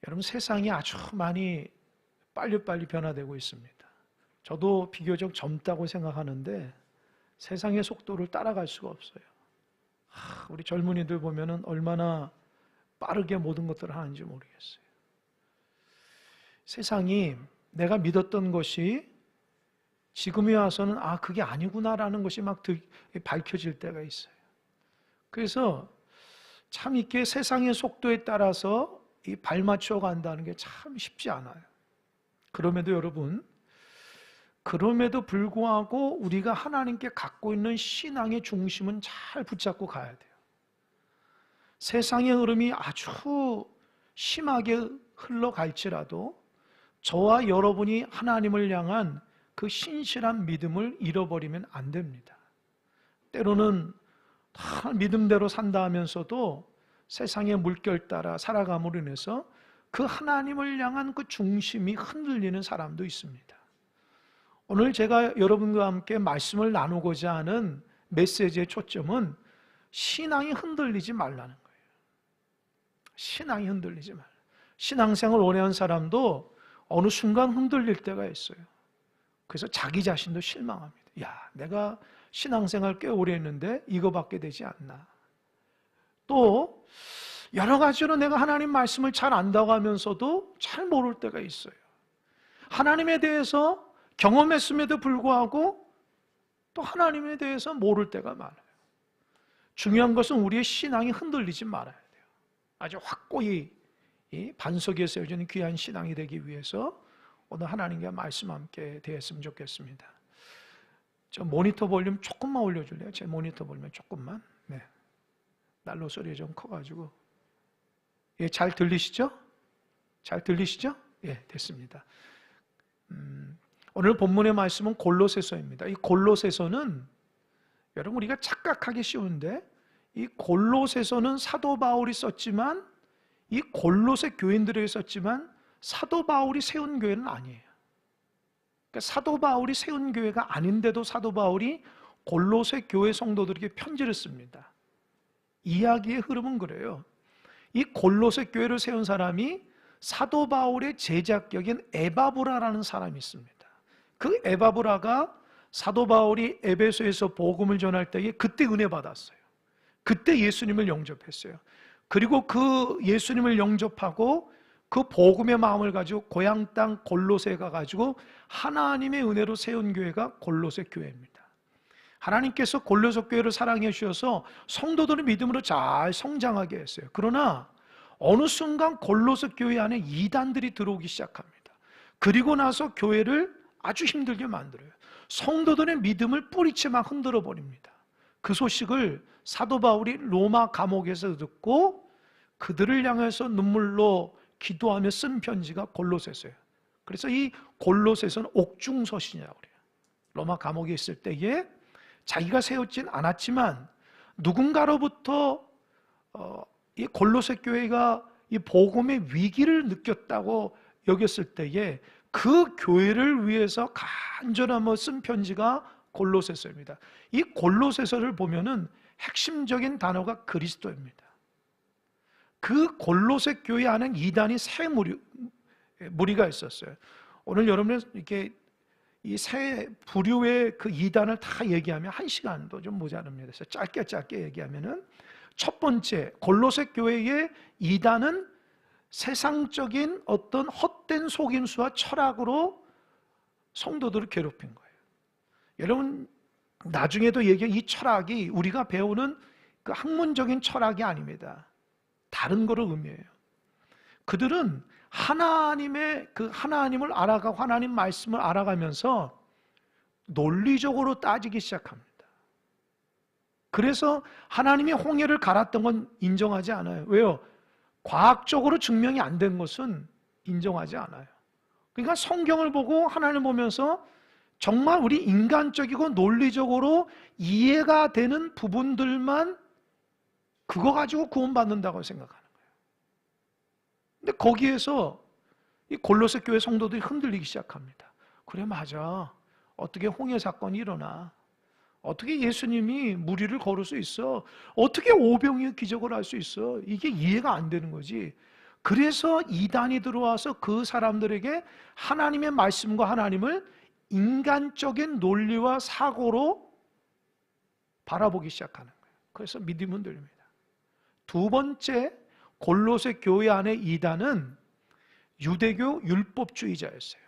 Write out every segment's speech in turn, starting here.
여러분, 세상이 아주 많이 빨리빨리 변화되고 있습니다. 저도 비교적 젊다고 생각하는데 세상의 속도를 따라갈 수가 없어요. 우리 젊은이들 보면은 얼마나 빠르게 모든 것들을 하는지 모르겠어요. 세상이 내가 믿었던 것이 지금에 와서는 그게 아니구나라는 것이 막 밝혀질 때가 있어요. 그래서 참 이렇게 세상의 속도에 따라서 발맞춰 간다는 게 참 쉽지 않아요. 그럼에도 여러분, 그럼에도 불구하고 우리가 하나님께 갖고 있는 신앙의 중심은 잘 붙잡고 가야 돼요. 세상의 흐름이 아주 심하게 흘러갈지라도 저와 여러분이 하나님을 향한 그 신실한 믿음을 잃어버리면 안 됩니다. 때로는 다 믿음대로 산다 하면서도 세상의 물결 따라 살아감으로 인해서 그 하나님을 향한 그 중심이 흔들리는 사람도 있습니다. 오늘 제가 여러분과 함께 말씀을 나누고자 하는 메시지의 초점은 신앙이 흔들리지 말라는 거예요. 신앙이 흔들리지 말라. 신앙생활 오래 한 사람도 어느 순간 흔들릴 때가 있어요. 그래서 자기 자신도 실망합니다. 내가 신앙생활 꽤 오래 했는데 이거밖에 되지 않나. 또 여러 가지로 내가 하나님 말씀을 잘 안다고 하면서도 잘 모를 때가 있어요. 하나님에 대해서 경험했음에도 불구하고 또 하나님에 대해서 모를 때가 많아요. 중요한 것은 우리의 신앙이 흔들리지 말아야 돼요. 아주 확고히 반석에 세워지는 귀한 신앙이 되기 위해서 오늘 하나님과 말씀 함께 대했으면 좋겠습니다. 저 모니터 볼륨 조금만 올려줄래요? 제 모니터 볼륨 조금만. 네. 난로 소리 좀 커가지고. 잘 들리시죠? 잘 들리시죠? 됐습니다. 오늘 본문의 말씀은 골로새서입니다. 이 골로새서는 여러분 우리가 착각하기 쉬운데 이 골로새서는 사도 바울이 썼지만 이 골로새 교인들에게 썼지만 사도 바울이 세운 교회는 아니에요. 그러니까 사도 바울이 세운 교회가 아닌데도 사도 바울이 골로새 교회 성도들에게 편지를 씁니다. 이야기의 흐름은 그래요. 이 골로새 교회를 세운 사람이 사도 바울의 제자격인 에바브라라는 사람이 있습니다. 그 에바브라가 사도 바울이 에베소에서 복음을 전할 때에 그때 은혜 받았어요. 그때 예수님을 영접했어요. 그리고 그 예수님을 영접하고 그 복음의 마음을 가지고 고향 땅 골로새에 가가지고 하나님의 은혜로 세운 교회가 골로새 교회입니다. 하나님께서 골로새 교회를 사랑해 주셔서 성도들의 믿음으로 잘 성장하게 했어요. 그러나 어느 순간 골로새 교회 안에 이단들이 들어오기 시작합니다. 그리고 나서 교회를 아주 힘들게 만들어요. 성도들의 믿음을 뿌리채 막 흔들어 버립니다. 그 소식을 사도 바울이 로마 감옥에서 듣고 그들을 향해서 눈물로 기도하며 쓴 편지가 골로새서예요. 그래서 이 골로새서는 옥중서신이라고 그래요. 로마 감옥에 있을 때에 자기가 세웠진 않았지만 누군가로부터 이 골로새 교회가 이 복음의 위기를 느꼈다고 여겼을 때에 그 교회를 위해서 간절함으로 쓴 편지가 골로새서입니다. 이 골로새서를 보면은 핵심적인 단어가 그리스도입니다. 그 골로새 교회 안에 이단이 세 무리가 있었어요. 오늘 여러분은 이렇게 이 세 부류의 그 이단을 다 얘기하면 1시간도 좀 모자랍니다. 그래서 짧게 얘기하면은 첫 번째, 골로새 교회의 이단은 세상적인 어떤 헛된 속임수와 철학으로 성도들을 괴롭힌 거예요. 여러분 나중에도 얘기해, 이 철학이 우리가 배우는 그 학문적인 철학이 아닙니다. 다른 거를 의미해요. 그들은 하나님을 알아가고 하나님 말씀을 알아가면서 논리적으로 따지기 시작합니다. 그래서 하나님이 홍해를 갈았던 건 인정하지 않아요. 왜요? 과학적으로 증명이 안 된 것은 인정하지 않아요. 그러니까 성경을 보고 하나님을 보면서 정말 우리 인간적이고 논리적으로 이해가 되는 부분들만 그거 가지고 구원받는다고 생각하는 거예요. 근데 거기에서 이 골로새 교회 성도들이 흔들리기 시작합니다. 그래, 맞아. 어떻게 홍해 사건이 일어나? 어떻게 예수님이 무리를 걸을 수 있어? 어떻게 오병이어 기적을 할 수 있어? 이게 이해가 안 되는 거지. 그래서 이단이 들어와서 그 사람들에게 하나님의 말씀과 하나님을 인간적인 논리와 사고로 바라보기 시작하는 거예요. 그래서 믿음이 흔들립니다. 두 번째, 골로새 교회 안의 이단은 유대교 율법주의자였어요.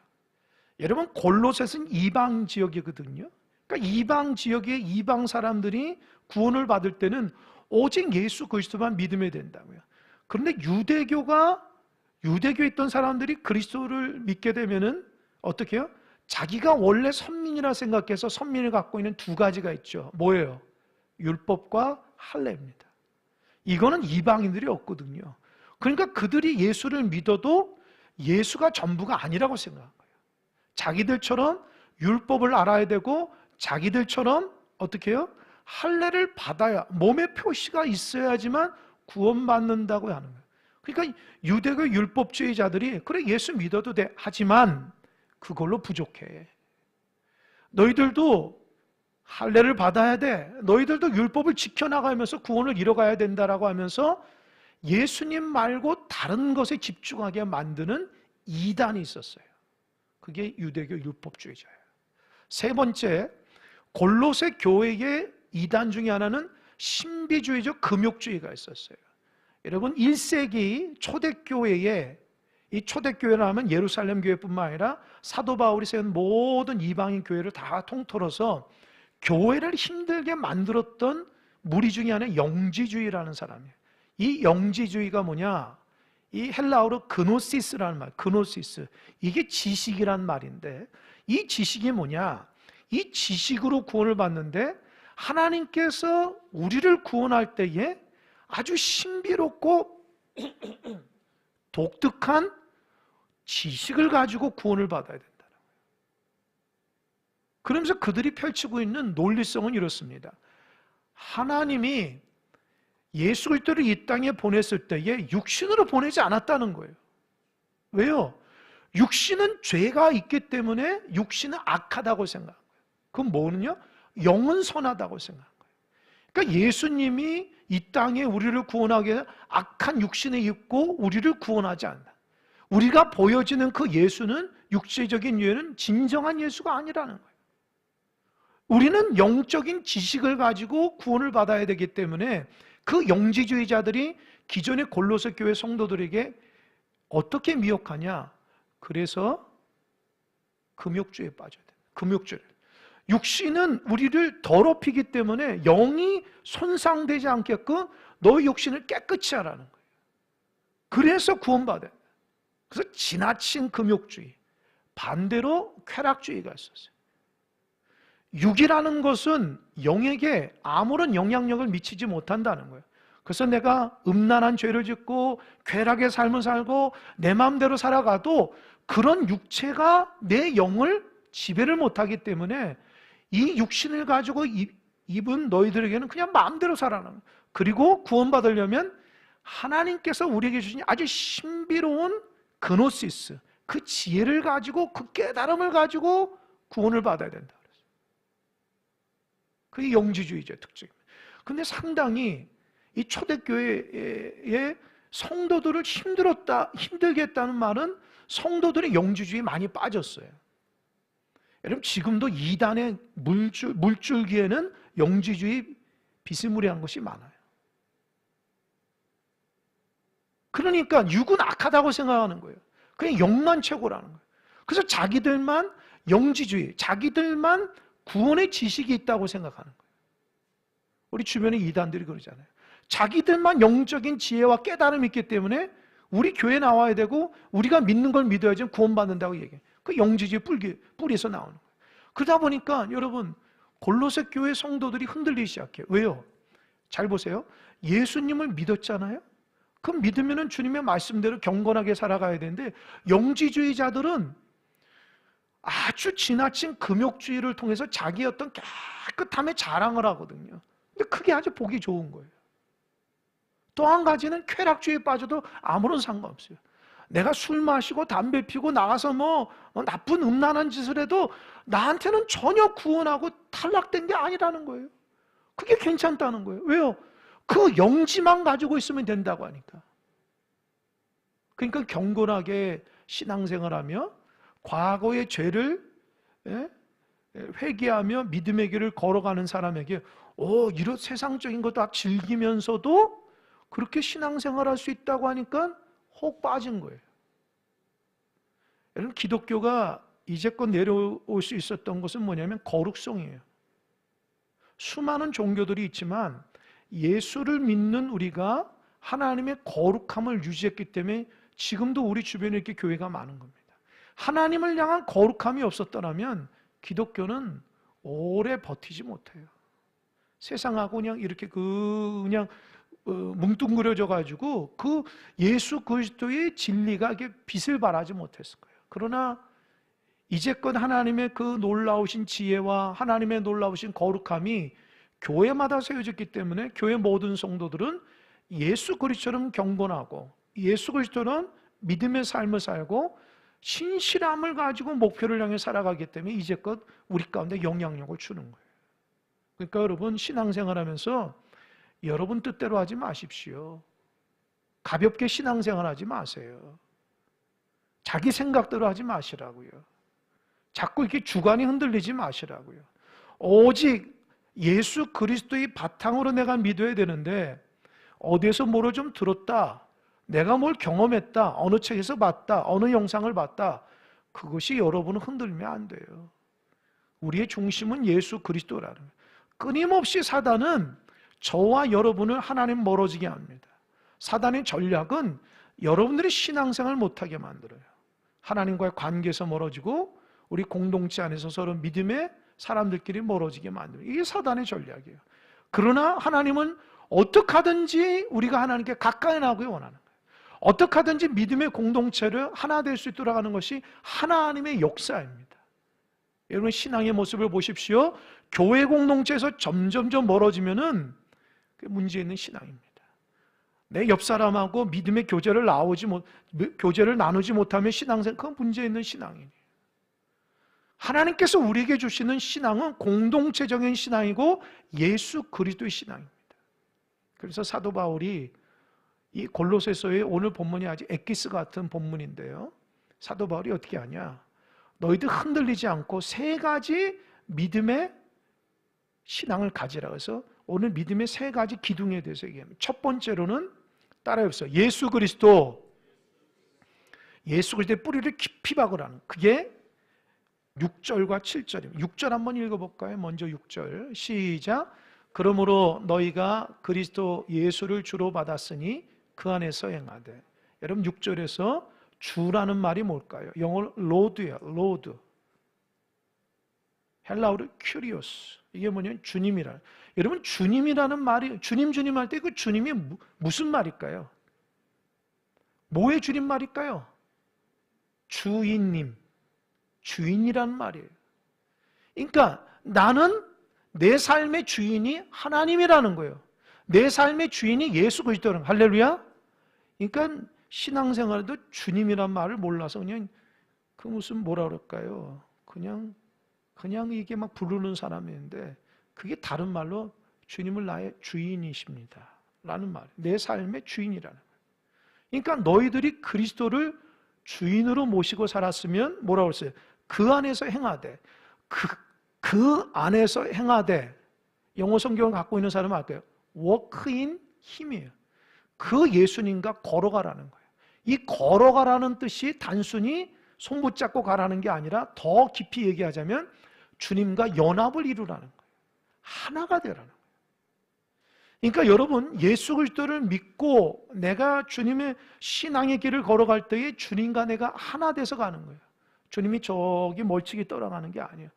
여러분, 골로새는 이방 지역이거든요. 그러니까 이방 지역의 이방 사람들이 구원을 받을 때는 오직 예수 그리스도만 믿으면 된다고요. 그런데 유대교에 있던 사람들이 그리스도를 믿게 되면은 어떻게 해요? 자기가 원래 선민이라 생각해서 선민을 갖고 있는 두 가지가 있죠. 뭐예요? 율법과 할례입니다. 이거는 이방인들이 없거든요. 그러니까 그들이 예수를 믿어도 예수가 전부가 아니라고 생각한 거예요. 자기들처럼 율법을 알아야 되고 자기들처럼 어떻게 해요? 할례를 받아야, 몸의 표시가 있어야지만 구원받는다고 하는 거예요. 그러니까 유대교 율법주의자들이 그래 예수 믿어도 돼 하지만 그걸로 부족해. 너희들도 할례를 받아야 돼. 너희들도 율법을 지켜나가면서 구원을 이뤄가야 된다라고 하면서 예수님 말고 다른 것에 집중하게 만드는 이단이 있었어요. 그게 유대교 율법주의자예요. 세 번째, 골로새 교회의 이단 중에 하나는 신비주의적 금욕주의가 있었어요. 여러분, 1세기 초대교회에, 이 초대교회라 하면 예루살렘 교회뿐만 아니라 사도 바울이 세운 모든 이방인 교회를 다 통틀어서 교회를 힘들게 만들었던 무리 중에 하나는 영지주의라는 사람이에요. 이 영지주의가 뭐냐? 이 헬라어로 그노시스라는 말, 그노시스. 이게 지식이란 말인데, 이 지식이 뭐냐? 이 지식으로 구원을 받는데 하나님께서 우리를 구원할 때에 아주 신비롭고 독특한 지식을 가지고 구원을 받아야 된다는 거예요. 그러면서 그들이 펼치고 있는 논리성은 이렇습니다. 하나님이 예수 그리스도를 이 땅에 보냈을 때에 육신으로 보내지 않았다는 거예요. 왜요? 육신은 죄가 있기 때문에 육신은 악하다고 생각한 거예요. 그건 뭐는요? 영은 선하다고 생각한 거예요. 그러니까 예수님이 이 땅에 우리를 구원하기 위해 악한 육신에 입고 우리를 구원하지 않는다. 우리가 보여지는 그 예수는, 육체적인 예수는 진정한 예수가 아니라는 거예요. 우리는 영적인 지식을 가지고 구원을 받아야 되기 때문에 그 영지주의자들이 기존의 골로새 교회 성도들에게 어떻게 미혹하냐? 그래서 금욕주의에 빠져야 돼요. 금욕주의를. 육신은 우리를 더럽히기 때문에 영이 손상되지 않게끔 너의 육신을 깨끗이 하라는 거예요. 그래서 구원받아야 돼요. 그래서 지나친 금욕주의, 반대로 쾌락주의가 있었어요. 육이라는 것은 영에게 아무런 영향력을 미치지 못한다는 거예요. 그래서 내가 음란한 죄를 짓고 쾌락의 삶을 살고 내 마음대로 살아가도 그런 육체가 내 영을 지배를 못하기 때문에 이 육신을 가지고 입은 너희들에게는 그냥 마음대로 살아라는 거예요. 그리고 구원받으려면 하나님께서 우리에게 주신 아주 신비로운 그노시스, 그 지혜를 가지고 그 깨달음을 가지고 구원을 받아야 된다. 그게 영지주의자의 특징입니다. 근데 상당히 이 초대교회의 성도들을 힘들게 했다는 말은 성도들의 영지주의에 많이 빠졌어요. 여러분, 지금도 이단의 물줄기에는 영지주의 비스무리한 것이 많아요. 그러니까 육은 악하다고 생각하는 거예요. 그냥 영만 최고라는 거예요. 그래서 자기들만 영지주의, 자기들만 구원의 지식이 있다고 생각하는 거예요. 우리 주변에 이단들이 그러잖아요. 자기들만 영적인 지혜와 깨달음이 있기 때문에 우리 교회 나와야 되고 우리가 믿는 걸 믿어야지 구원받는다고 얘기해요. 그 영지주의 뿌리에서 나오는 거예요. 그러다 보니까 여러분, 골로새 교회 성도들이 흔들리기 시작해요. 왜요? 잘 보세요. 예수님을 믿었잖아요. 그럼 믿으면 주님의 말씀대로 경건하게 살아가야 되는데 영지주의자들은 아주 지나친 금욕주의를 통해서 자기의 어떤 깨끗함의 자랑을 하거든요. 근데 그게 아주 보기 좋은 거예요. 또 한 가지는 쾌락주의에 빠져도 아무런 상관없어요. 내가 술 마시고 담배 피고 나가서 나쁜 음란한 짓을 해도 나한테는 전혀 구원하고 탈락된 게 아니라는 거예요. 그게 괜찮다는 거예요. 왜요? 그 영지만 가지고 있으면 된다고 하니까. 그러니까 경건하게 신앙생활하며 과거의 죄를 회개하며 믿음의 길을 걸어가는 사람에게 이런 세상적인 거 다 즐기면서도 그렇게 신앙생활할 수 있다고 하니까 혹 빠진 거예요. 여러분, 기독교가 이제껏 내려올 수 있었던 것은 뭐냐면 거룩성이에요. 수많은 종교들이 있지만 예수를 믿는 우리가 하나님의 거룩함을 유지했기 때문에 지금도 우리 주변에 이렇게 교회가 많은 겁니다. 하나님을 향한 거룩함이 없었더라면 기독교는 오래 버티지 못해요. 세상하고 그냥 이렇게 그냥 뭉뚱그려져 가지고 그 예수 그리스도의 진리가 이게 빛을 발하지 못했을 거예요. 그러나 이제껏 하나님의 그 놀라우신 지혜와 하나님의 놀라우신 거룩함이 교회마다 세워졌기 때문에 교회 모든 성도들은 예수 그리스도처럼 경건하고 예수 그리스도는 믿음의 삶을 살고 신실함을 가지고 목표를 향해 살아가기 때문에 이제껏 우리 가운데 영향력을 주는 거예요. 그러니까 여러분, 신앙생활하면서 여러분 뜻대로 하지 마십시오. 가볍게 신앙생활하지 마세요. 자기 생각대로 하지 마시라고요. 자꾸 이렇게 주관이 흔들리지 마시라고요. 오직 예수 그리스도의 바탕으로 내가 믿어야 되는데 어디에서 뭐를 좀 들었다, 내가 뭘 경험했다, 어느 책에서 봤다, 어느 영상을 봤다, 그것이 여러분을 흔들면 안 돼요. 우리의 중심은 예수 그리스도라는 거예요. 끊임없이 사단은 저와 여러분을 하나님 멀어지게 합니다. 사단의 전략은 여러분들이 신앙생활을 못하게 만들어요. 하나님과의 관계에서 멀어지고 우리 공동체 안에서 서로 믿음의 사람들끼리 멀어지게 만들어요. 이게 사단의 전략이에요. 그러나 하나님은 어떻게 하든지 우리가 하나님께 가까이 나오길 원하는 거예요. 어떻게 하든지 믿음의 공동체를 하나 될 수 있도록 하는 것이 하나님의 역사입니다. 여러분, 신앙의 모습을 보십시오. 교회 공동체에서 점점점 멀어지면은 그게 문제 있는 신앙입니다. 내 옆 사람하고 믿음의 교제를 나누지 못하면 신앙생, 그건 문제 있는 신앙이에요. 하나님께서 우리에게 주시는 신앙은 공동체적인 신앙이고 예수 그리스도의 신앙입니다. 그래서 사도 바울이 이 골로새서의 오늘 본문이 아주 엑기스 같은 본문인데요, 사도 바울이 어떻게 하냐, 너희들 흔들리지 않고 세 가지 믿음의 신앙을 가지라. 그래서 오늘 믿음의 세 가지 기둥에 대해서 얘기합니다. 첫 번째로는 따라해보세요. 예수 그리스도의 뿌리를 깊이 박으라는, 그게 6절과 7절입니다. 6절 한번 읽어볼까요? 먼저 6절 시작. 그러므로 너희가 그리스도 예수를 주로 받았으니 그 안에서 행하되. 여러분, 6절에서 주라는 말이 뭘까요? 영어로 로드예요. 로드. 헬라어로 큐리오스. 이게 뭐냐면 주님이라. 여러분, 주님이라는 말이, 주님 할 때 그 주님이 무슨 말일까요? 뭐의 주님 말일까요? 주인님, 주인이라는 말이에요. 그러니까 나는 내 삶의 주인이 하나님이라는 거예요. 내 삶의 주인이 예수 그리스도라는 거예요. 할렐루야. 그러니까 신앙생활에도 주님이란 말을 몰라서 그냥 그 무슨 뭐라 그럴까요? 그냥 이게 막 부르는 사람인데 그게 다른 말로 주님을 나의 주인이십니다 라는 말, 내 삶의 주인이라는 거예요. 그러니까 너희들이 그리스도를 주인으로 모시고 살았으면 뭐라고 했어요? 그 안에서 행하되. 그 안에서 행하되, 영어 성경을 갖고 있는 사람은 알까요? walk in 힘이에요. 그 예수님과 걸어가라는 거예요. 이 걸어가라는 뜻이 단순히 손 붙잡고 가라는 게 아니라 더 깊이 얘기하자면 주님과 연합을 이루라는 거예요. 하나가 되라는 거예요. 그러니까 여러분, 예수 그리스도를 믿고 내가 주님의 신앙의 길을 걸어갈 때에 주님과 내가 하나 돼서 가는 거예요. 주님이 저기 멀찍이 떠나가는 게 아니에요.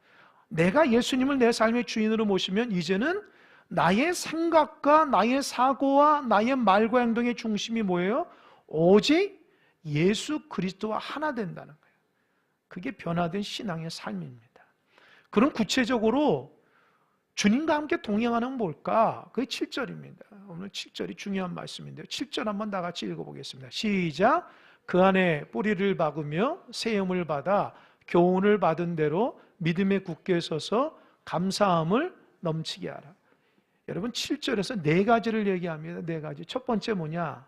내가 예수님을 내 삶의 주인으로 모시면 이제는 나의 생각과 나의 사고와 나의 말과 행동의 중심이 뭐예요? 오직 예수 그리스도와 하나 된다는 거예요. 그게 변화된 신앙의 삶입니다. 그럼 구체적으로 주님과 함께 동행하는 뭘까? 그게 7절입니다. 오늘 7절이 중요한 말씀인데요. 7절 한번 다 같이 읽어보겠습니다. 시작. 그 안에 뿌리를 박으며 세움을 받아 교훈을 받은 대로 믿음에 굳게 서서 감사함을 넘치게 하라. 여러분, 7절에서 네 가지를 얘기합니다. 네 가지. 첫 번째 뭐냐?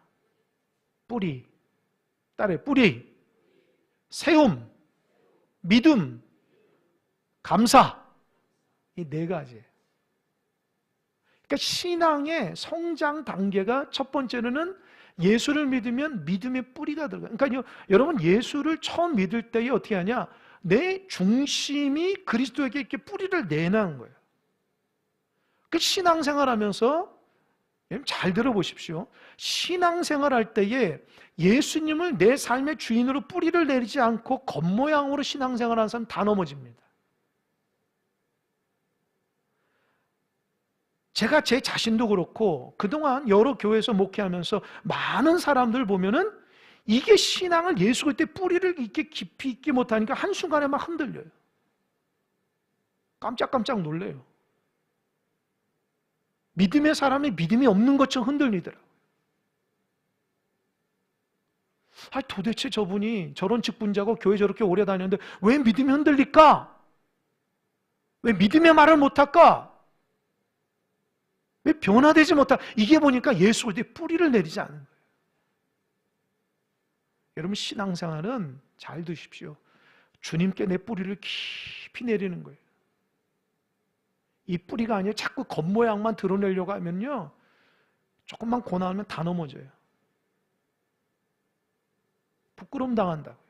뿌리. 따라해. 뿌리, 세움, 믿음, 감사. 이 네 가지. 그러니까 신앙의 성장 단계가 첫 번째로는 예수를 믿으면 믿음의 뿌리가 들어가요. 그러니까 여러분 예수를 처음 믿을 때에 어떻게 하냐? 내 중심이 그리스도에게 이렇게 뿌리를 내는 거예요. 그 신앙생활하면서 잘 들어보십시오. 신앙생활할 때에 예수님을 내 삶의 주인으로 뿌리를 내리지 않고 겉모양으로 신앙생활하는 사람 다 넘어집니다. 제가 제 자신도 그렇고 그동안 여러 교회에서 목회하면서 많은 사람들 보면은 이게 신앙을 예수 그리스도의 뿌리를 이렇게 깊이 있게 못하니까 한순간에 막 흔들려요. 깜짝깜짝 놀래요. 믿음의 사람이 믿음이 없는 것처럼 흔들리더라고요. 도대체 저분이 저런 직분자고 교회 저렇게 오래 다녔는데 왜 믿음이 흔들릴까? 왜 믿음의 말을 못할까? 왜 변화되지 못할까? 이게 보니까 예수 그리스도의 뿌리를 내리지 않는 거예요. 여러분 신앙생활은 잘 드십시오. 주님께 내 뿌리를 깊이 내리는 거예요. 이 뿌리가 아니라 자꾸 겉모양만 드러내려고 하면요, 조금만 고난하면 다 넘어져요. 부끄러움 당한다고요.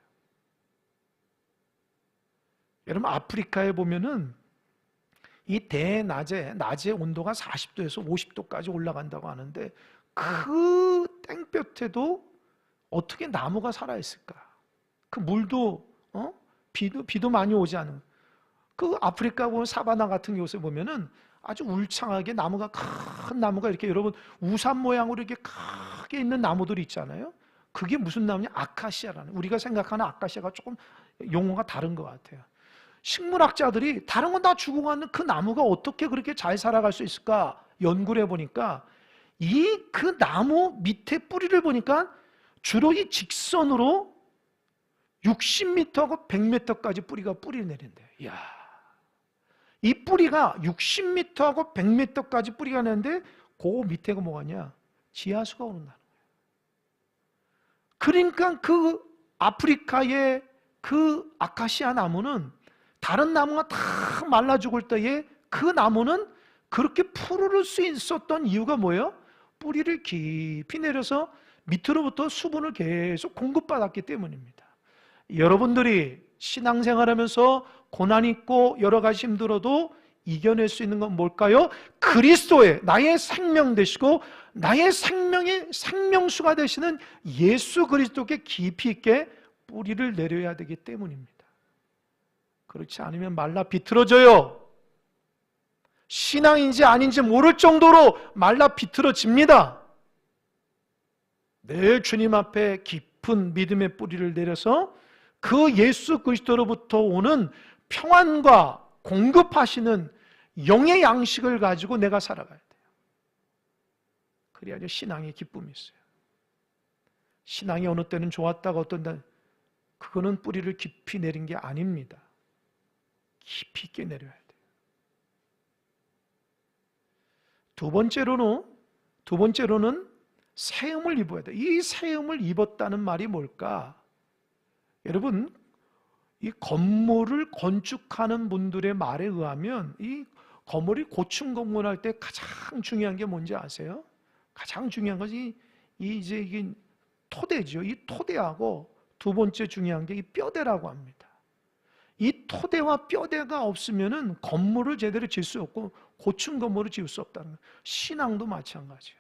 여러분 아프리카에 보면은 이 대낮에 낮의 온도가 40도에서 50도까지 올라간다고 하는데 그 땡볕에도 어떻게 나무가 살아있을까? 그 물도 비도 많이 오지 않은 그 아프리카 보면 사바나 같은 곳에 보면은 아주 울창하게 나무가 큰 나무가 이렇게 여러분 우산 모양으로 이렇게 크게 있는 나무들이 있잖아요. 그게 무슨 나무냐? 아카시아라는. 우리가 생각하는 아카시아가 조금 용어가 다른 것 같아요. 식물학자들이 다른 건 다 죽어가는 그 나무가 어떻게 그렇게 잘 살아갈 수 있을까 연구를 해보니까 그 나무 밑에 뿌리를 보니까 주로 이 직선으로 60m하고 100m까지 뿌리를 내린대요. 이야, 이 뿌리가 60m하고 100m까지 뿌리가 내는데 그 밑에가 뭐가냐? 지하수가 오른다는 거예요. 그러니까 그 아프리카의 그 아카시아 나무는 다른 나무가 다 말라 죽을 때에 그 나무는 그렇게 푸르를 수 있었던 이유가 뭐예요? 뿌리를 깊이 내려서 밑으로부터 수분을 계속 공급받았기 때문입니다. 여러분들이 신앙생활하면서 고난 있고 여러 가지 힘들어도 이겨낼 수 있는 건 뭘까요? 그리스도의 나의 생명 되시고 나의 생명의 생명수가 되시는 예수 그리스도께 깊이 있게 뿌리를 내려야 되기 때문입니다. 그렇지 않으면 말라 비틀어져요. 신앙인지 아닌지 모를 정도로 말라 비틀어집니다. 늘 주님 앞에 깊은 믿음의 뿌리를 내려서 그 예수 그리스도로부터 오는 평안과 공급하시는 영의 양식을 가지고 내가 살아가야 돼요. 그래야지 신앙의 기쁨이 있어요. 신앙이 어느 때는 좋았다가 어떤 때는 그거는 뿌리를 깊이 내린 게 아닙니다. 깊이 있게 내려야 돼요. 두 번째로는 세움을 입어야 돼요. 이 세움을 입었다는 말이 뭘까? 여러분, 이 건물을 건축하는 분들의 말에 의하면 이 건물이 고층 건물할 때 가장 중요한 게 뭔지 아세요? 가장 중요한 것이 이게 토대죠. 이 토대하고 두 번째 중요한 게 이 뼈대라고 합니다. 이 토대와 뼈대가 없으면은 건물을 제대로 지을 수 없고 고층 건물을 지을 수 없다는 거예요. 신앙도 마찬가지예요.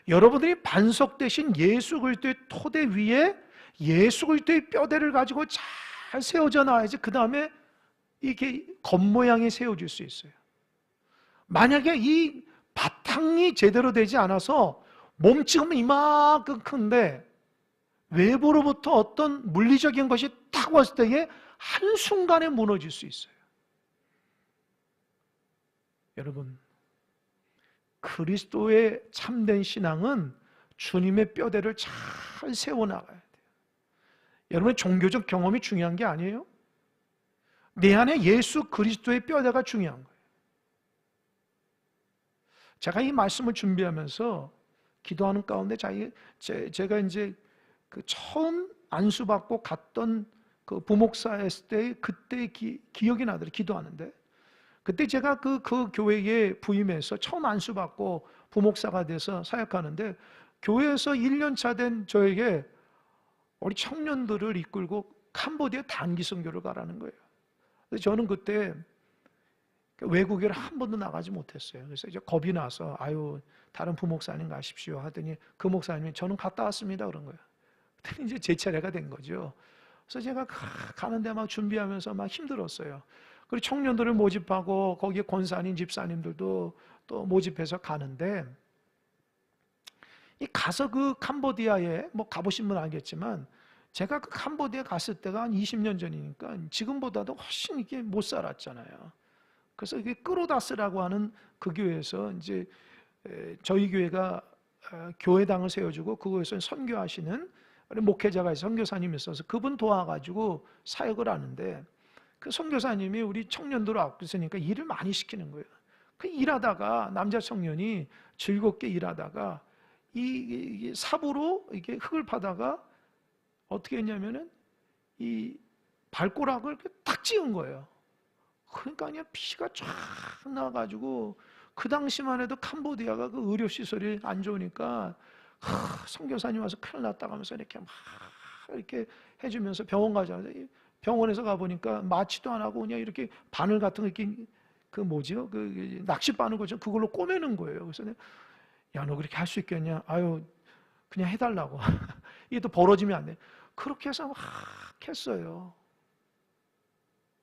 여러분들이 반석 대신 예수 그리스도의 토대 위에 예수 그리스도의 뼈대를 가지고 잘 세워져 나와야지 그 다음에 이게 겉모양이 세워질 수 있어요. 만약에 이 바탕이 제대로 되지 않아서 몸집은 이만큼 큰데 외부로부터 어떤 물리적인 것이 탁 왔을 때에 한순간에 무너질 수 있어요. 여러분, 그리스도의 참된 신앙은 주님의 뼈대를 잘 세워나가야 돼요. 여러분의 종교적 경험이 중요한 게 아니에요. 내 안에 예수 그리스도의 뼈대가 중요한 거예요. 제가 이 말씀을 준비하면서 기도하는 가운데 제가 이제 그 처음 안수받고 갔던 그 부목사였을 때 그때 기억이 나더라고요. 기도하는데 그때 제가 그 교회에 부임해서 처음 안수받고 부목사가 돼서 사역하는데 교회에서 1년차 된 저에게 우리 청년들을 이끌고 캄보디아 단기 선교를 가라는 거예요. 그래서 저는 그때 외국에 한 번도 나가지 못했어요. 그래서 이제 겁이 나서 아유 다른 부목사님 가십시오 하더니 그 목사님이 저는 갔다 왔습니다 그런 거예요. 그랬더니 이제 제 차례가 된 거죠. 그래서 제가 가는데 막 준비하면서 막 힘들었어요. 그리고 청년들을 모집하고 거기에 권사님 집사님들도 또 모집해서 가는데 이 가서 그 캄보디아에 뭐 가보신 분 알겠지만 제가 그 캄보디아 갔을 때가 한 20년 전이니까 지금보다도 훨씬 이렇게 못 살았잖아요. 그래서 이게 끄로다스라고 하는 그 교회에서 이제 저희 교회가 교회당을 세워주고 그곳에서 선교하시는 목회자가 선교사님이 있어서 그분 도와가지고 사역을 하는데 그 선교사님이 우리 청년들을 앞고 있으니까 일을 많이 시키는 거예요. 그 일하다가 남자 청년이 즐겁게 일하다가 이 삽으로 이게 흙을 파다가 어떻게 했냐면은 이 발가락을 딱 찍은 거예요. 그러니까 그냥 피가 쫙 나가지고 그 당시만 해도 캄보디아가 그 의료 시설이 안 좋으니까 선교사님 와서 큰일 났다 하면서 이렇게 막 이렇게 해주면서 병원 가자. 병원에서 가보니까 마취도 안 하고 그냥 이렇게 바늘 같은 거 이렇게 그 뭐지요? 그 낚시 바늘 거죠. 그걸로 꼬매는 거예요. 그래서 야, 너 그렇게 할 수 있겠냐? 아유, 그냥 해달라고. 이게 또 벌어지면 안 돼. 그렇게 해서 막 했어요.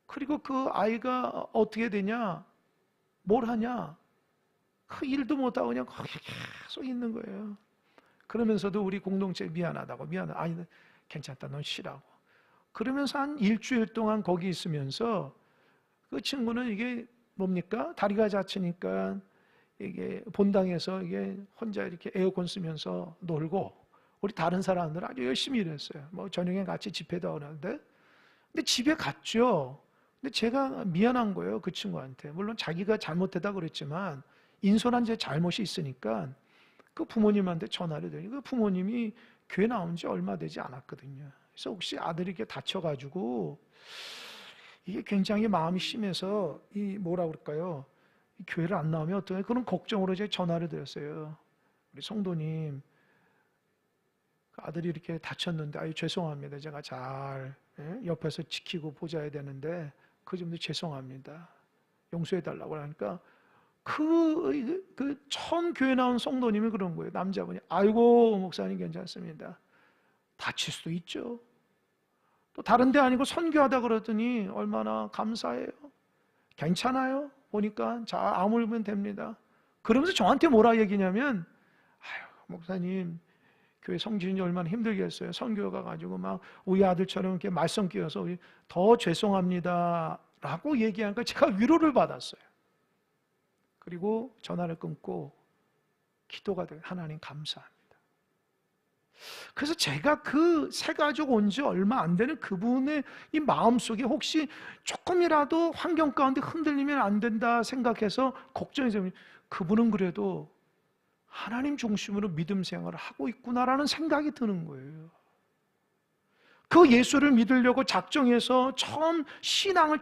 그리고 그 아이가 어떻게 되냐? 뭘 하냐? 그 일도 못하고 그냥 거기 계속 있는 거예요. 그러면서도 우리 공동체 미안하다고 아니 괜찮다 넌 쉬라고 그러면서 한 일주일 동안 거기 있으면서 그 친구는 이게 뭡니까? 다리가 다치니까 이게 본당에서 이게 혼자 이렇게 에어컨 쓰면서 놀고 우리 다른 사람들은 아주 열심히 일했어요. 뭐 저녁에 같이 집회도 하는데 근데 집에 갔죠. 근데 제가 미안한 거예요. 그 친구한테. 물론 자기가 잘못했다 그랬지만 인솔한 제 잘못이 있으니까 그 부모님한테 전화를 드리니 그 부모님이 교회 나온 지 얼마 되지 않았거든요. 그래서 혹시 아들이 이렇게 다쳐가지고 이게 굉장히 마음이 심해서 이 뭐라 그럴까요? 이 교회를 안 나오면 어떡해? 그런 걱정으로 제가 전화를 드렸어요. 우리 성도님, 아들이 이렇게 다쳤는데 아유 죄송합니다. 제가 잘 옆에서 지키고 보자야 되는데 그 점도 죄송합니다. 용서해달라고 하니까 그 처음 교회 나온 성도님이 그런 거예요. 남자분이 아이고 목사님 괜찮습니다. 다칠 수도 있죠. 또 다른 데 아니고 선교하다 그러더니 얼마나 감사해요. 괜찮아요. 보니까 자 아물면 됩니다. 그러면서 저한테 뭐라 얘기냐면 아유 목사님 교회 성지인지 얼마나 힘들겠어요. 선교 가가지고 막 우리 아들처럼 이렇게 말썽 끼워서 더 죄송합니다 라고 얘기하니까 제가 위로를 받았어요. 그리고 전화를 끊고 기도가 돼요. 하나님 감사합니다. 그래서 제가 그 새 가족 온 지 얼마 안 되는 그분의 이 마음속에 혹시 조금이라도 환경 가운데 흔들리면 안 된다 생각해서 걱정이 되면 그분은 그래도 하나님 중심으로 믿음 생활을 하고 있구나라는 생각이 드는 거예요. 그 예수를 믿으려고 작정해서 처음 신앙을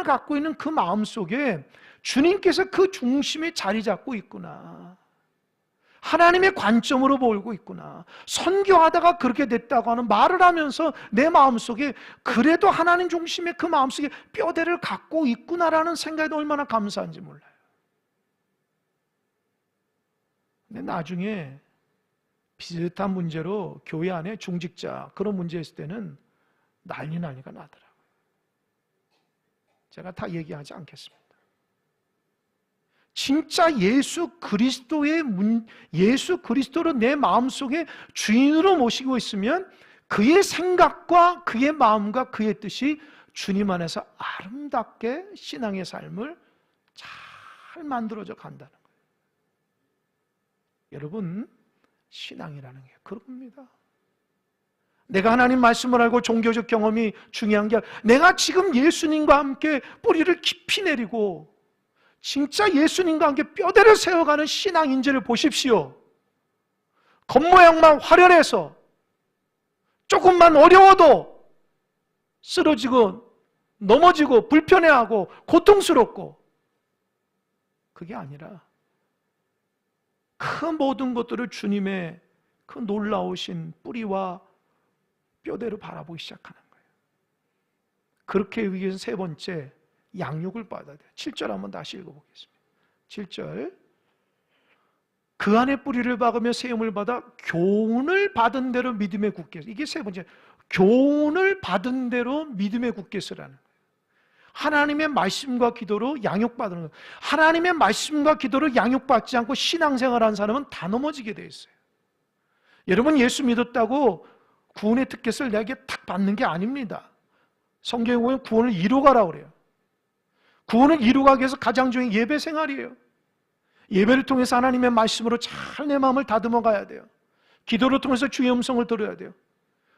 갖고 있는 그 마음속에 주님께서 그 중심에 자리 잡고 있구나. 하나님의 관점으로 보고 있구나. 선교하다가 그렇게 됐다고 하는 말을 하면서 내 마음속에 그래도 하나님 중심의 그 마음속에 뼈대를 갖고 있구나라는 생각이 얼마나 감사한지 몰라요. 근데 나중에 비슷한 문제로 교회 안에 중직자 그런 문제 있을 때는 난리가 나더라고요. 제가 다 얘기하지 않겠습니다. 진짜 예수 그리스도를 내 마음속에 주인으로 모시고 있으면 그의 생각과 그의 마음과 그의 뜻이 주님 안에서 아름답게 신앙의 삶을 잘 만들어져 간다는 거예요. 여러분, 신앙이라는 게 그겁니다. 내가 하나님 말씀을 알고 종교적 경험이 중요한 게 아니라 내가 지금 예수님과 함께 뿌리를 깊이 내리고 진짜 예수님과 함께 뼈대를 세워가는 신앙인지를 보십시오. 겉모양만 화려해서 조금만 어려워도 쓰러지고 넘어지고 불편해하고 고통스럽고, 그게 아니라 그 모든 것들을 주님의 그 놀라우신 뿌리와 뼈대로 바라보기 시작하는 거예요. 그렇게 하기 위해서 세 번째, 양육을 받아야 돼요. 7절 한번 다시 읽어보겠습니다. 7절, 그 안에 뿌리를 박으며 세움을 받아 교훈을 받은 대로 믿음에 굳게 서라. 이게 세 번째, 교훈을 받은 대로 믿음에 굳게 서라는 거예요. 하나님의 말씀과 기도로 양육받는 거예요. 하나님의 말씀과 기도로 양육받지 않고 신앙생활하는 사람은 다 넘어지게 돼 있어요. 여러분, 예수 믿었다고 구원의 티켓을 내게 탁 받는 게 아닙니다. 성경에 보면 구원을 이루가라고 그래요. 구원을 이루가기 위해서 가장 중요한 예배 생활이에요. 예배를 통해서 하나님의 말씀으로 잘 내 마음을 다듬어 가야 돼요. 기도를 통해서 주의 음성을 들어야 돼요.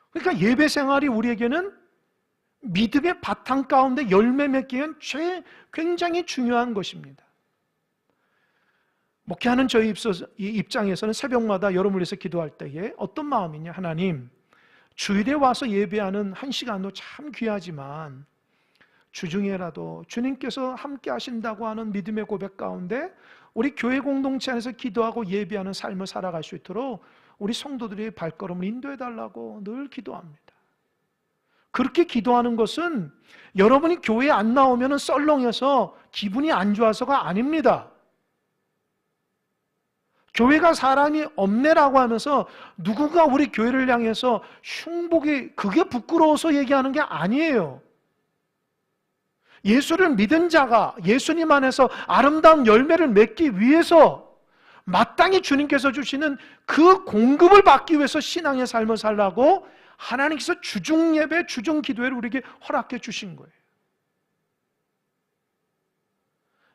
그러니까 예배 생활이 우리에게는 믿음의 바탕 가운데 열매 맺기엔 굉장히 중요한 것입니다. 목회하는 저희 입장에서는 새벽마다 여러분을 위해서 기도할 때에 어떤 마음이냐, 하나님, 주일에 와서 예배하는 한 시간도 참 귀하지만 주중에라도 주님께서 함께 하신다고 하는 믿음의 고백 가운데 우리 교회 공동체 안에서 기도하고 예배하는 삶을 살아갈 수 있도록 우리 성도들의 발걸음을 인도해 달라고 늘 기도합니다. 그렇게 기도하는 것은 여러분이 교회에 안 나오면 썰렁해서 기분이 안 좋아서가 아닙니다. 교회가 사람이 없네라고 하면서 누군가 우리 교회를 향해서 흉보기, 그게 부끄러워서 얘기하는 게 아니에요. 예수를 믿은 자가 예수님 안에서 아름다운 열매를 맺기 위해서 마땅히 주님께서 주시는 그 공급을 받기 위해서 신앙의 삶을 살라고 하나님께서 주중 예배, 주중 기도회를 우리에게 허락해 주신 거예요.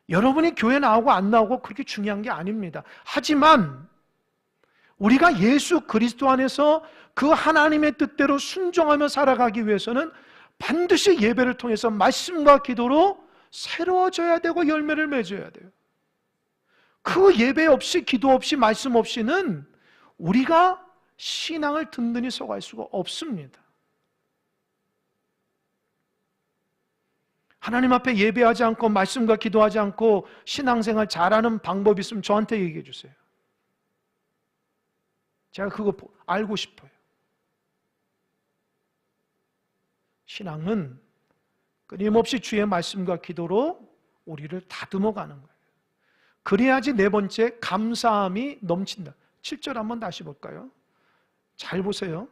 여러분이 교회 나오고 안 나오고 그렇게 중요한 게 아닙니다. 하지만 우리가 예수 그리스도 안에서 그 하나님의 뜻대로 순종하며 살아가기 위해서는 반드시 예배를 통해서 말씀과 기도로 새로워져야 되고 열매를 맺어야 돼요. 그 예배 없이, 기도 없이, 말씀 없이는 우리가 신앙을 든든히 서갈 수가 없습니다. 하나님 앞에 예배하지 않고 말씀과 기도하지 않고 신앙생활 잘하는 방법이 있으면 저한테 얘기해 주세요. 제가 그거 알고 싶어요. 신앙은 끊임없이 주의 말씀과 기도로 우리를 다듬어 가는 거예요. 그래야지 네 번째, 감사함이 넘친다. 7절 한번 다시 볼까요? 잘 보세요.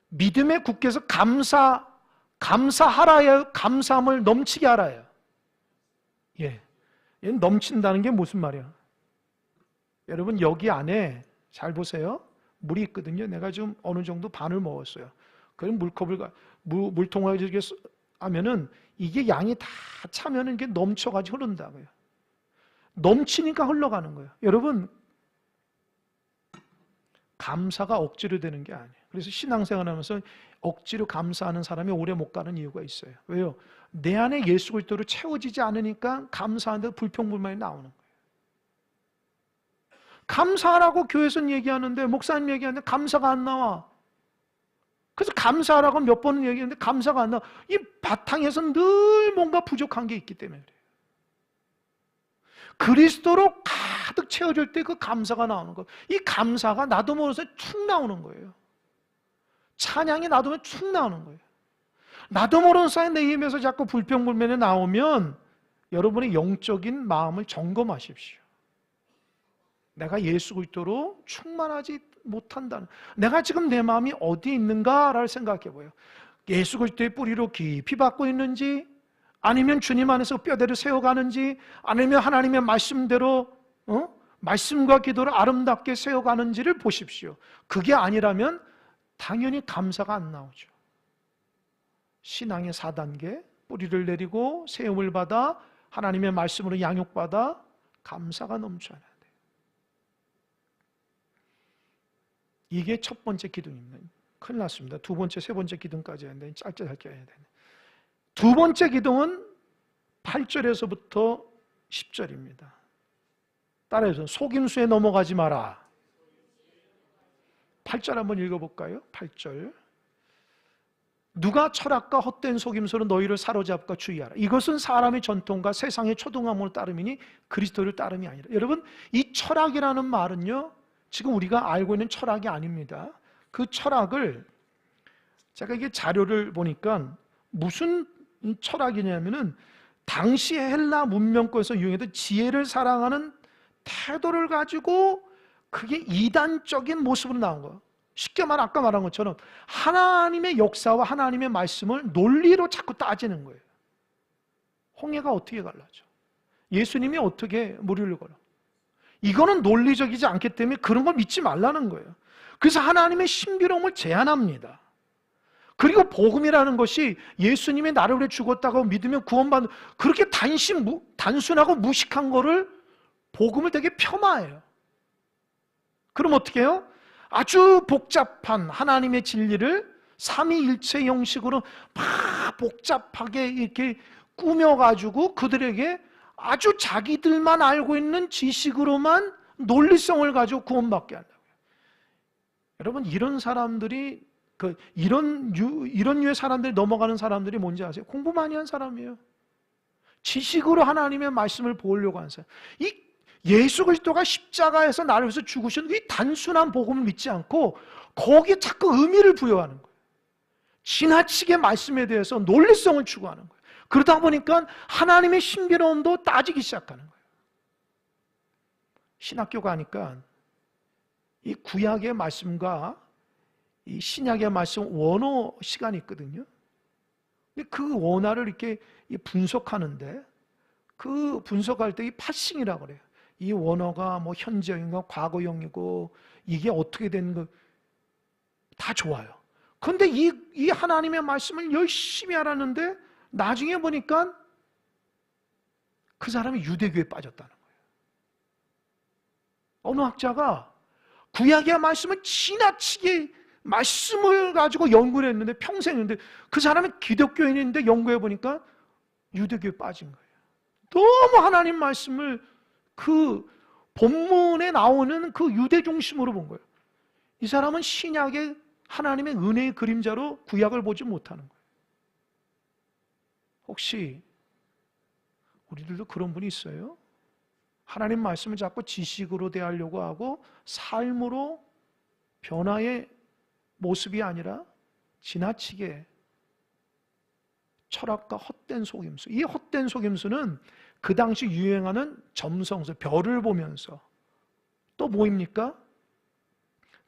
믿음에 굳게 서 감사하라요. 감사함을 넘치게 하라요. 예, 넘친다는 게 무슨 말이야? 여러분, 여기 안에 잘 보세요. 물이 있거든요. 내가 좀 어느 정도 반을 먹었어요. 그럼 물통을 이렇게 하면은 이게 양이 다 차면은 이게 넘쳐가지고 흐른다고요. 넘치니까 흘러가는 거예요. 여러분, 감사가 억지로 되는 게 아니에요. 그래서 신앙생활 하면서 억지로 감사하는 사람이 오래 못 가는 이유가 있어요. 왜요? 내 안에 예수 그리스도로 채워지지 않으니까 감사하는데 불평불만이 나오는 거예요. 감사하라고 교회에서는 얘기하는데, 목사님 얘기하는데 감사가 안 나와. 그래서 감사하라고 몇 번은 얘기했는데 감사가 안 나와. 이 바탕에서 늘 뭔가 부족한 게 있기 때문에 그래요. 그리스도로 가득 채워질 때 그 감사가 나오는 거예요. 이 감사가 나도 모르면서 툭 나오는 거예요. 찬양이 나도 모르면서 툭 나오는 거예요. 나도 모르는 사이에 내 힘에서 자꾸 불평불만이 나오면 여러분의 영적인 마음을 점검하십시오. 내가 예수 그리스도로 충만하지 못한다는, 내가 지금 내 마음이 어디에 있는가를 생각해 보여요. 예수 그리스도의 뿌리로 깊이 박고 있는지, 아니면 주님 안에서 뼈대를 세워가는지, 아니면 하나님의 말씀대로 말씀과 기도를 아름답게 세워가는지를 보십시오. 그게 아니라면 당연히 감사가 안 나오죠. 신앙의 4단계, 뿌리를 내리고 세움을 받아 하나님의 말씀으로 양육받아 감사가 넘쳐야 돼요. 이게 첫 번째 기둥입니다. 큰일 났습니다. 두 번째, 세 번째 기둥까지 해야 되는데 짧게 해야 되네. 두 번째 기둥은 8절에서부터 10절입니다. 따라해서 속임수에 넘어가지 마라. 8절 한번 읽어볼까요? 8절. 누가 철학과 헛된 속임수로 너희를 사로잡고 주의하라. 이것은 사람의 전통과 세상의 초등학문을 따름이니 그리스도를 따름이 아니라. 여러분, 이 철학이라는 말은요, 지금 우리가 알고 있는 철학이 아닙니다. 그 철학을 제가 이게 자료를 보니까 무슨 철학이냐면은 당시 헬라 문명권에서 유행했던 지혜를 사랑하는 태도를 가지고 그게 이단적인 모습으로 나온 거예요. 쉽게 말하면 아까 말한 것처럼 하나님의 역사와 하나님의 말씀을 논리로 자꾸 따지는 거예요. 홍해가 어떻게 갈라져? 예수님이 어떻게 무리를 걸어? 이거는 논리적이지 않기 때문에 그런 걸 믿지 말라는 거예요. 그래서 하나님의 신비로움을 제한합니다. 그리고 복음이라는 것이 예수님이 나를 위해 죽었다고 믿으면 구원받는, 그렇게 단순하고 무식한 거를 복음을 되게 폄하해요. 그럼 어떻게 해요? 아주 복잡한 하나님의 진리를 삼위일체 형식으로 막 복잡하게 이렇게 꾸며가지고 그들에게 아주 자기들만 알고 있는 지식으로만 논리성을 가지고 구원받게 한다고요. 여러분, 이런 사람들이 이런 류의 사람들이 넘어가는 사람들이 뭔지 아세요? 공부 많이 한 사람이에요. 지식으로 하나님의 말씀을 보려고 하는 사람. 이 예수 그리스도가 십자가에서 나를 위해서 죽으신 이 단순한 복음을 믿지 않고 거기에 자꾸 의미를 부여하는 거예요. 지나치게 말씀에 대해서 논리성을 추구하는 거예요. 그러다 보니까 하나님의 신비로움도 따지기 시작하는 거예요. 신학교 가니까 이 구약의 말씀과 이 신약의 말씀 원어 시간이 있거든요. 근데 그 원어를 이렇게 분석하는데 그 분석할 때 이 파싱이라고 그래요. 이 원어가 뭐 현재형이고 과거형이고 이게 어떻게 된 거 다 좋아요. 그런데 이 하나님의 말씀을 열심히 알았는데 나중에 보니까 그 사람이 유대교에 빠졌다는 거예요. 어느 학자가 구약의 말씀을 지나치게 말씀을 가지고 연구를 했는데 평생 했는데 그 사람은 기독교인인데 연구해 보니까 유대교에 빠진 거예요. 너무 하나님 말씀을 그 본문에 나오는 그 유대 중심으로 본 거예요. 이 사람은 신약의 하나님의 은혜의 그림자로 구약을 보지 못하는 거예요. 혹시 우리들도 그런 분이 있어요? 하나님 말씀을 자꾸 지식으로 대하려고 하고 삶으로 변화의 모습이 아니라 지나치게 철학과 헛된 속임수. 이 헛된 속임수는 그 당시 유행하는 점성술, 별을 보면서 또 뭐입니까?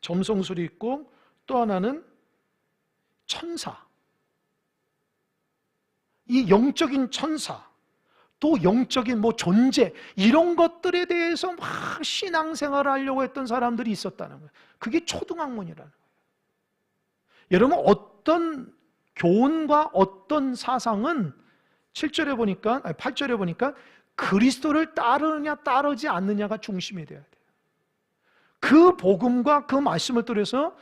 점성술이 있고 또 하나는 천사. 이 영적인 천사, 또 영적인 뭐 존재, 이런 것들에 대해서 막 신앙생활을 하려고 했던 사람들이 있었다는 거예요. 그게 초등학문이라는 거예요. 여러분, 어떤 교훈과 어떤 사상은 8절에 보니까 그리스도를 따르느냐 따르지 않느냐가 중심이 되어야 돼요. 그 복음과 그 말씀을 통해서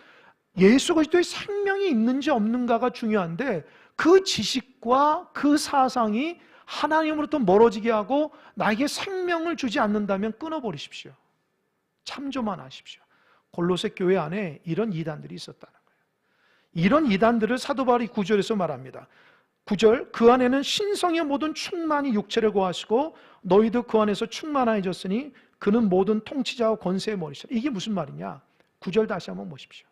예수 그리스도의 생명이 있는지 없는가가 중요한데 그 지식과 그 사상이 하나님으로부터 멀어지게 하고 나에게 생명을 주지 않는다면 끊어버리십시오. 참조만 하십시오. 골로새 교회 안에 이런 이단들이 있었다는 거예요. 이런 이단들을 사도 바울이 9절에서 말합니다. 9절, 그 안에는 신성의 모든 충만이 육체를 고하시고 너희도 그 안에서 충만하여졌으니 그는 모든 통치자와 권세의 머리시라. 이게 무슨 말이냐? 9절 다시 한번 보십시오.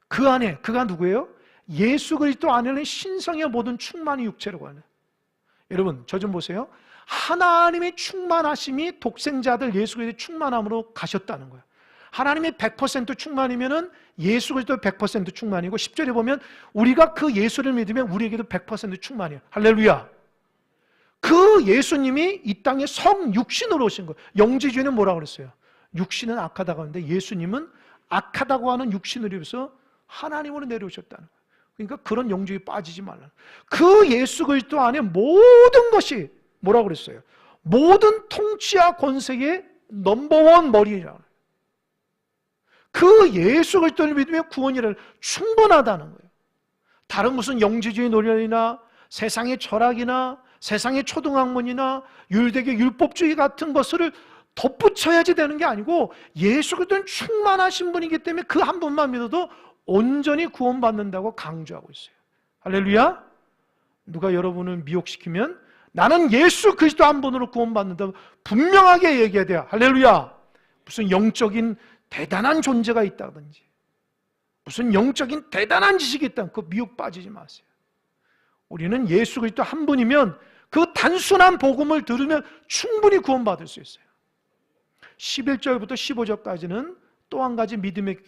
그 안에, 그가 누구예요? 예수 그리스도 안에는 신성의 모든 충만이 육체로 가는. 여러분, 저 좀 보세요. 하나님의 충만하심이 독생자들 예수 그리스도의 충만함으로 가셨다는 거예요. 하나님이 100% 충만이면은 예수 그리스도 100% 충만이고 10절에 보면 우리가 그 예수를 믿으면 우리에게도 100% 충만이에요. 할렐루야. 그 예수님이 이 땅에 성육신으로 오신 거예요. 영지주의는 뭐라고 그랬어요? 육신은 악하다고 하는데 예수님은 악하다고 하는 육신을 입어서 하나님으로 내려오셨다는 거예요. 그러니까 그런 영주의에 빠지지 말라. 그 예수 그리스도 안에 모든 것이 뭐라고 그랬어요? 모든 통치와 권세의 넘버원 머리라고. 그 예수 그리스도를 믿으면 구원이라 충분하다는 거예요. 다른 무슨 영지주의 논리나 세상의 철학이나 세상의 초등학문이나 율대교 율법주의 같은 것을 덧붙여야지 되는 게 아니고 예수 그리스도는 충만하신 분이기 때문에 그 한 분만 믿어도 온전히 구원받는다고 강조하고 있어요. 할렐루야. 누가 여러분을 미혹시키면 나는 예수 그리스도 한 분으로 구원받는다고 분명하게 얘기해야 돼요. 할렐루야. 무슨 영적인 대단한 존재가 있다든지 무슨 영적인 대단한 지식이 있다, 그 미혹 빠지지 마세요. 우리는 예수 그리스도 한 분이면 그 단순한 복음을 들으면 충분히 구원받을 수 있어요. 11절부터 15절까지는 또 한 가지 믿음의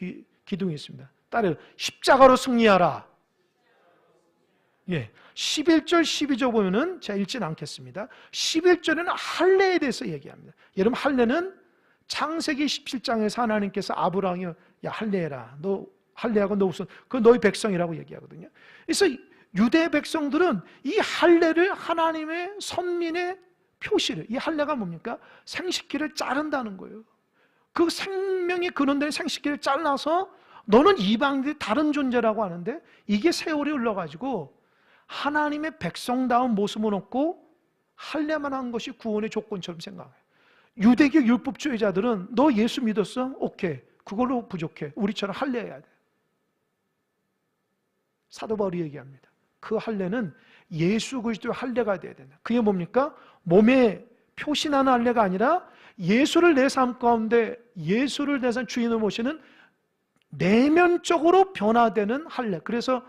기둥이 있습니다. 따라요. 십자가로 승리하라. 예, 11절, 12절 보면은 제가 읽지는 않겠습니다. 11절에는 할례에 대해서 얘기합니다. 여러분, 할례는 창세기 17장에서 하나님께서 아브라함이 야 할례해라. 너 할례하고 너 우선 그 너희 백성이라고 얘기하거든요. 그래서 유대 백성들은 이 할례를 하나님의 선민의 표시를, 이 할례가 뭡니까? 생식기를 자른다는 거예요. 그 생명이 근원된 생식기를 잘라서 너는 이방인들이 다른 존재라고 하는데 이게 세월이 흘러가지고 하나님의 백성다운 모습을 얻고 할례만 한 것이 구원의 조건처럼 생각해요. 유대교 율법주의자들은 너 예수 믿었어? 오케이. 그걸로 부족해. 우리처럼 할례해야 돼. 사도 바울이 얘기합니다. 그 할례는 예수 그리스도의 할례가 돼야 된다. 그게 뭡니까? 몸에 표시나는 할례가 아니라 예수를 내 삶 가운데 예수를 내 삶 주인으로 모시는 내면적으로 변화되는 할례. 그래서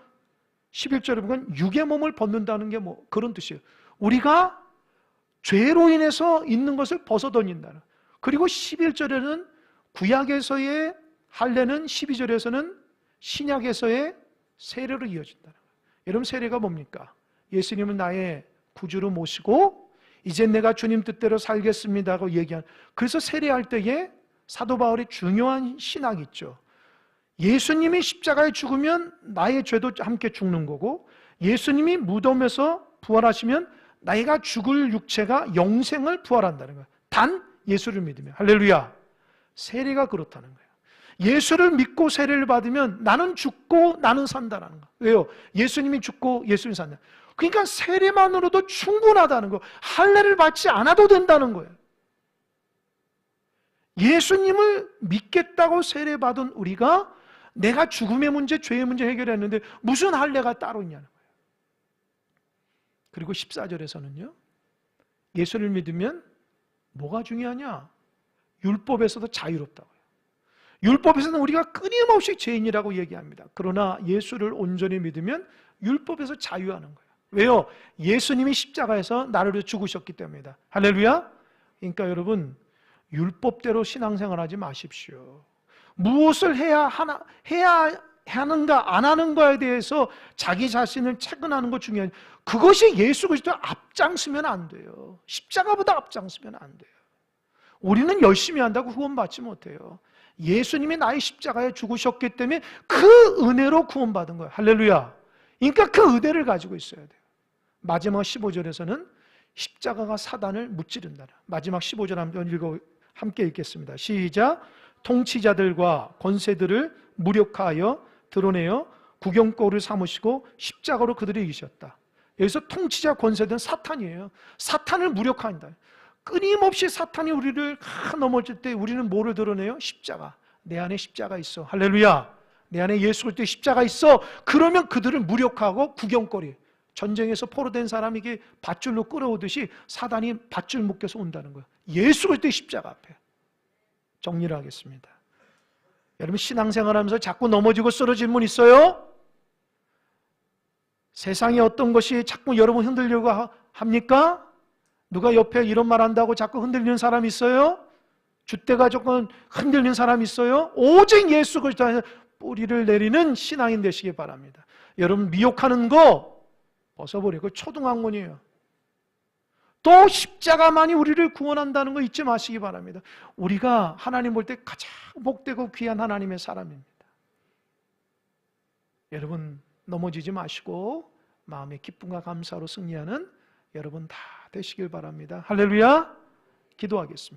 11절에 보면 육의 몸을 벗는다는 게 뭐 그런 뜻이에요. 우리가 죄로 인해서 있는 것을 벗어던진다는. 그리고 11절에는 구약에서의 할례는 12절에서는 신약에서의 세례로 이어진다는 거예요. 여러분, 세례가 뭡니까? 예수님은 나의 구주로 모시고 이제 내가 주님 뜻대로 살겠습니다 하고 얘기한. 그래서 세례할 때에 사도 바울의 중요한 신학이 있죠. 예수님이 십자가에 죽으면 나의 죄도 함께 죽는 거고, 예수님이 무덤에서 부활하시면 나이가 죽을 육체가 영생을 부활한다는 거예요. 단 예수를 믿으면. 할렐루야. 세례가 그렇다는 거예요. 예수를 믿고 세례를 받으면 나는 죽고 나는 산다는 거예요. 왜요? 예수님이 죽고 예수님이 산다. 그러니까 세례만으로도 충분하다는 거예요. 할례를 받지 않아도 된다는 거예요. 예수님을 믿겠다고 세례받은 우리가 내가 죽음의 문제, 죄의 문제 해결했는데 무슨 할례가 따로 있냐는 거예요. 그리고 14절에서는요. 예수를 믿으면 뭐가 중요하냐? 율법에서도 자유롭다고요. 율법에서는 우리가 끊임없이 죄인이라고 얘기합니다. 그러나 예수를 온전히 믿으면 율법에서 자유하는 거예요. 왜요? 예수님이 십자가에서 나를 위해 죽으셨기 때문이다. 할렐루야. 그러니까 여러분, 율법대로 신앙생활하지 마십시오. 무엇을 해야 하는가 안 하는가에 대해서 자기 자신을 체크하는 것 중요한, 그것이 예수 그리스도 앞장서면 안 돼요. 십자가보다 앞장서면 안 돼요. 우리는 열심히 한다고 구원받지 못해요. 예수님이 나의 십자가에 죽으셨기 때문에 그 은혜로 구원받은 거예요. 할렐루야. 그러니까 그 은혜를 가지고 있어야 돼요. 마지막 15절에서는 십자가가 사단을 무찌른다. 마지막 15절 한번 함께 읽겠습니다. 시작. 통치자들과 권세들을 무력화하여 드러내어 구경거리를 삼으시고 십자가로 그들을 이기셨다. 여기서 통치자 권세들은 사탄이에요. 사탄을 무력화한다. 끊임없이 사탄이 우리를 넘어질 때 우리는 뭐를 드러내요? 십자가. 내 안에 십자가 있어. 할렐루야. 내 안에 예수 그리스도의 십자가 있어. 그러면 그들을 무력화하고 구경거리. 전쟁에서 포로된 사람에게 밧줄로 끌어오듯이 사단이 밧줄 묶여서 온다는 거예요. 예수 그리스도의 십자가 앞에. 정리를 하겠습니다. 여러분, 신앙생활하면서 자꾸 넘어지고 쓰러진 분 있어요? 세상에 어떤 것이 자꾸 여러분 흔들려고 합니까? 누가 옆에 이런 말 한다고 자꾸 흔들리는 사람 있어요? 줏대가 조금 흔들리는 사람 있어요? 오직 예수 그리스도 안에서 뿌리를 내리는 신앙인 되시기 바랍니다. 여러분, 미혹하는 거 벗어버리고 초등학문이에요. 또 십자가만이 우리를 구원한다는 거 잊지 마시기 바랍니다. 우리가 하나님 볼 때 가장 복되고 귀한 하나님의 사람입니다. 여러분, 넘어지지 마시고 마음의 기쁨과 감사로 승리하는 여러분 다 되시길 바랍니다. 할렐루야. 기도하겠습니다.